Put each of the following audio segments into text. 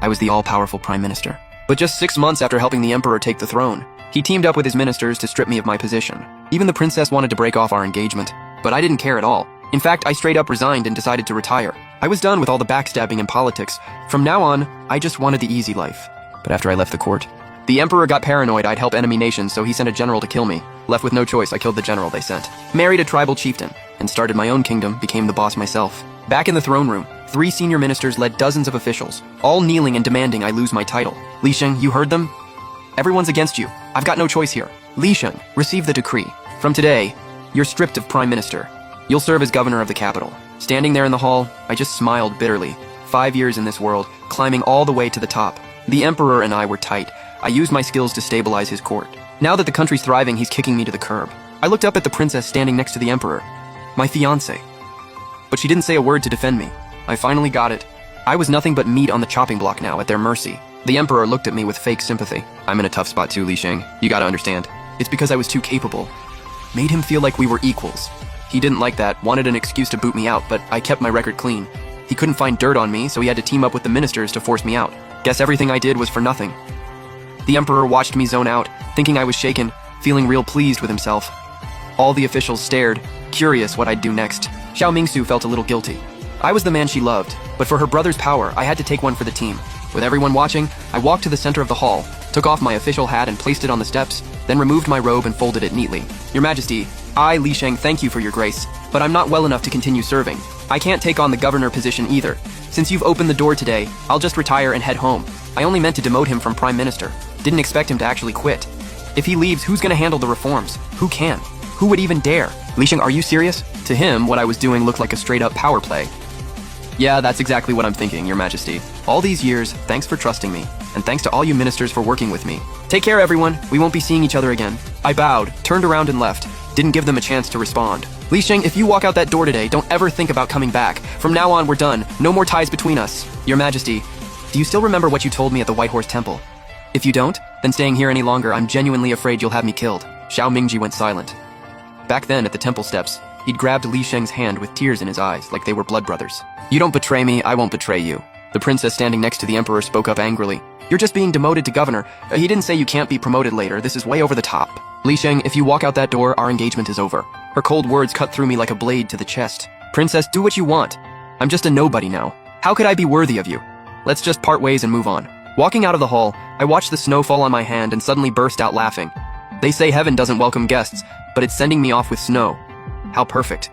I was the all-powerful prime minister. But just 6 months after helping the emperor take the throne, he teamed up with his ministers to strip me of my position. Even the princess wanted to break off our engagement, but I didn't care at all. In fact, I straight up resigned and decided to retire. I was done with all the backstabbing and politics. From now on, I just wanted the easy life. But after I left the court, the emperor got paranoid I'd help enemy nations, so he sent a general to kill me. Left with no choice, I killed the general they sent. Married a tribal chieftain, and started my own kingdom, became the boss myself. Back in the throne room, 3 senior ministers led dozens of officials, all kneeling and demanding I lose my title. Li Sheng, you heard them? Everyone's against you. I've got no choice here. Li Sheng, receive the decree. From today, you're stripped of prime minister. You'll serve as governor of the capital. Standing there in the hall, I just smiled bitterly. 5 years in this world, climbing all the way to the top. The emperor and I were tight. I used my skills to stabilize his court. Now that the country's thriving, he's kicking me to the curb. I looked up at the princess standing next to the emperor, my fiancé. But she didn't say a word to defend me. I finally got it. I was nothing but meat on the chopping block now, at their mercy. The emperor looked at me with fake sympathy. I'm in a tough spot too, Li Sheng. You gotta understand. It's because I was too capable. Made him feel like we were equals. He didn't like that, wanted an excuse to boot me out, but I kept my record clean. He couldn't find dirt on me, so he had to team up with the ministers to force me out. Guess everything I did was for nothing. The emperor watched me zone out, thinking I was shaken, feeling real pleased with himself. All the officials stared, curious what I'd do next. Xiao Mingsu felt a little guilty. I was the man she loved, but for her brother's power, I had to take one for the team. With everyone watching, I walked to the center of the hall, took off my official hat and placed it on the steps, then removed my robe and folded it neatly. Your Majesty, I, Li Sheng, thank you for your grace, but I'm not well enough to continue serving. I can't take on the governor position either. Since you've opened the door today, I'll just retire and head home. I only meant to demote him from prime minister. Didn't expect him to actually quit. If he leaves, who's gonna handle the reforms? Who can? Who would even dare? Li Sheng, are you serious? To him, what I was doing looked like a straight-up power play. Yeah, that's exactly what I'm thinking, Your Majesty. All these years, thanks for trusting me, and thanks to all you ministers for working with me. Take care, everyone. We won't be seeing each other again. I bowed, turned around and left. Didn't give them a chance to respond. Li Sheng, if you walk out that door today, don't ever think about coming back. From now on, we're done. No more ties between us. Your Majesty, do you still remember what you told me at the White Horse Temple? If you don't, then staying here any longer, I'm genuinely afraid you'll have me killed. Xiao Mingji went silent. Back then, at the temple steps, he'd grabbed Li Sheng's hand with tears in his eyes, like they were blood brothers. You don't betray me, I won't betray you. The princess standing next to the emperor spoke up angrily. You're just being demoted to governor. He didn't say you can't be promoted later. This is way over the top. Li Sheng, if you walk out that door, our engagement is over. Her cold words cut through me like a blade to the chest. Princess, do what you want. I'm just a nobody now. How could I be worthy of you? Let's just part ways and move on. Walking out of the hall, I watched the snow fall on my hand and suddenly burst out laughing. They say heaven doesn't welcome guests, but it's sending me off with snow. How perfect.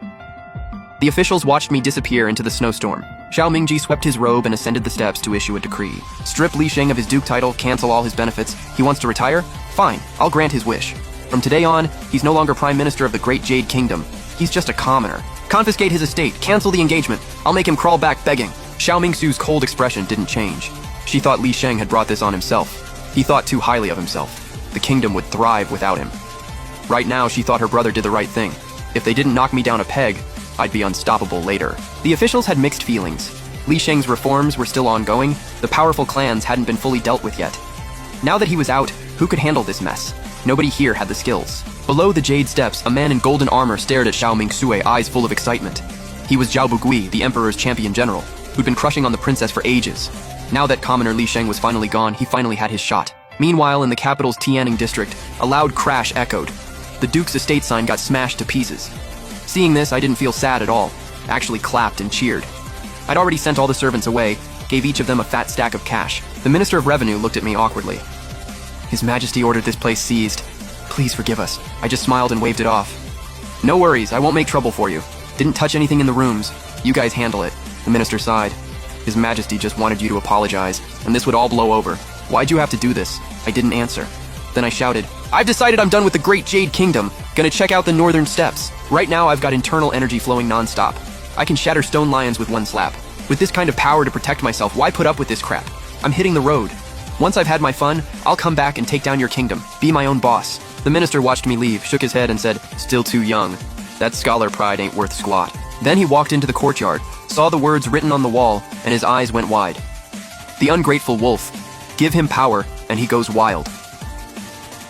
The officials watched me disappear into the snowstorm. Xiao Mingji swept his robe and ascended the steps to issue a decree. Strip Li Sheng of his duke title, cancel all his benefits. He wants to retire? Fine, I'll grant his wish. From today on, he's no longer prime minister of the Great Jade Kingdom. He's just a commoner. Confiscate his estate, cancel the engagement. I'll make him crawl back begging. Xiao Mingsu's cold expression didn't change. She thought Li Sheng had brought this on himself. He thought too highly of himself. The kingdom would thrive without him. Right now, she thought her brother did the right thing. If they didn't knock me down a peg, I'd be unstoppable later. The officials had mixed feelings. Li Sheng's reforms were still ongoing. The powerful clans hadn't been fully dealt with yet. Now that he was out, who could handle this mess? Nobody here had the skills. Below the jade steps, a man in golden armor stared at Xiao Mingsue, eyes full of excitement. He was Zhao Bugui, the emperor's champion general, who'd been crushing on the princess for ages. Now that commoner Li Sheng was finally gone, he finally had his shot. Meanwhile, in the capital's Tianning district, a loud crash echoed. The duke's estate sign got smashed to pieces. Seeing this, I didn't feel sad at all. Actually clapped and cheered. I'd already sent all the servants away, gave each of them a fat stack of cash. The Minister of Revenue looked at me awkwardly. His Majesty ordered this place seized. Please forgive us. I just smiled and waved it off. No worries, I won't make trouble for you. Didn't touch anything in the rooms. You guys handle it. The minister sighed. His Majesty just wanted you to apologize, and this would all blow over. Why'd you have to do this? I didn't answer. Then I shouted, I've decided I'm done with the Great Jade Kingdom. Gonna check out the northern steppes. Right now I've got internal energy flowing non-stop. I can shatter stone lions with one slap. With this kind of power to protect myself, why put up with this crap? I'm hitting the road. Once I've had my fun, I'll come back and take down your kingdom. Be my own boss. The minister watched me leave, shook his head and said, still too young. That scholar pride ain't worth squat. Then he walked into the courtyard, saw the words written on the wall, and his eyes went wide. The ungrateful wolf. Give him power, and he goes wild.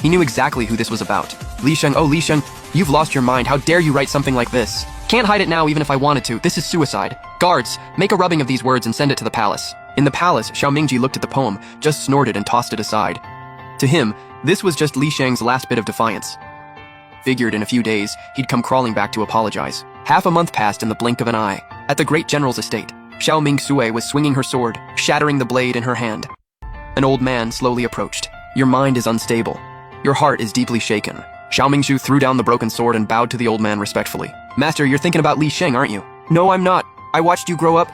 He knew exactly who this was about. Li Sheng, oh Li Sheng, you've lost your mind. How dare you write something like this? Can't hide it now even if I wanted to. This is suicide. Guards, make a rubbing of these words and send it to the palace. In the palace, Xiao Mingji looked at the poem, just snorted and tossed it aside. To him, this was just Li Sheng's last bit of defiance. Figured in a few days, he'd come crawling back to apologize. Half a month passed in the blink of an eye. At the great general's estate, Xiao Mingsui was swinging her sword, shattering the blade in her hand. An old man slowly approached. Your mind is unstable. Your heart is deeply shaken. Xiao Mingshu threw down the broken sword and bowed to the old man respectfully. Master, you're thinking about Li Sheng, aren't you? No, I'm not. I watched you grow up.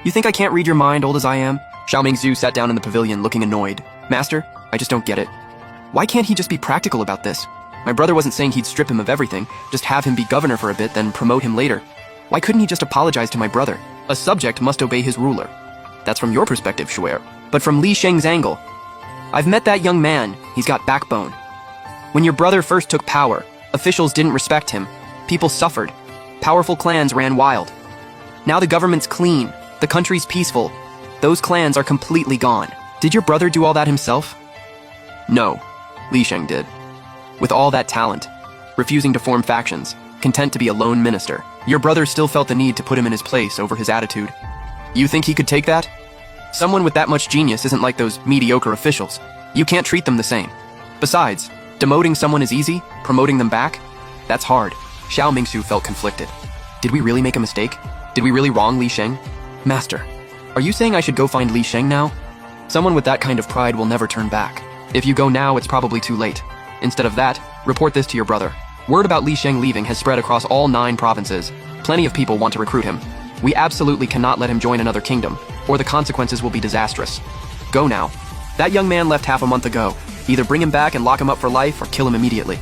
You think I can't read your mind, old as I am? Xiao Mingzhu sat down in the pavilion looking annoyed. Master, I just don't get it. Why can't he just be practical about this? My brother wasn't saying he'd strip him of everything, just have him be governor for a bit, then promote him later. Why couldn't he just apologize to my brother? A subject must obey his ruler. That's from your perspective, Shuer. But from Li Sheng's angle, I've met that young man. He's got backbone. When your brother first took power, officials didn't respect him. People suffered. Powerful clans ran wild. Now the government's clean. The country's peaceful. Those clans are completely gone. Did your brother do all that himself? No, Li Sheng did. With all that talent, refusing to form factions, content to be a lone minister, your brother still felt the need to put him in his place over his attitude. You think he could take that? Someone with that much genius isn't like those mediocre officials. You can't treat them the same. Besides, demoting someone is easy, promoting them back? That's hard. Xiao Mingsu felt conflicted. Did we really make a mistake? Did we really wrong Li Sheng? Master, are you saying I should go find Li Sheng now? Someone with that kind of pride will never turn back. If you go now, it's probably too late. Instead of that, report this to your brother. Word about Li Sheng leaving has spread across all 9 provinces. Plenty of people want to recruit him. We absolutely cannot let him join another kingdom, or the consequences will be disastrous. Go now. That young man left half a month ago. Either bring him back and lock him up for life, or kill him immediately.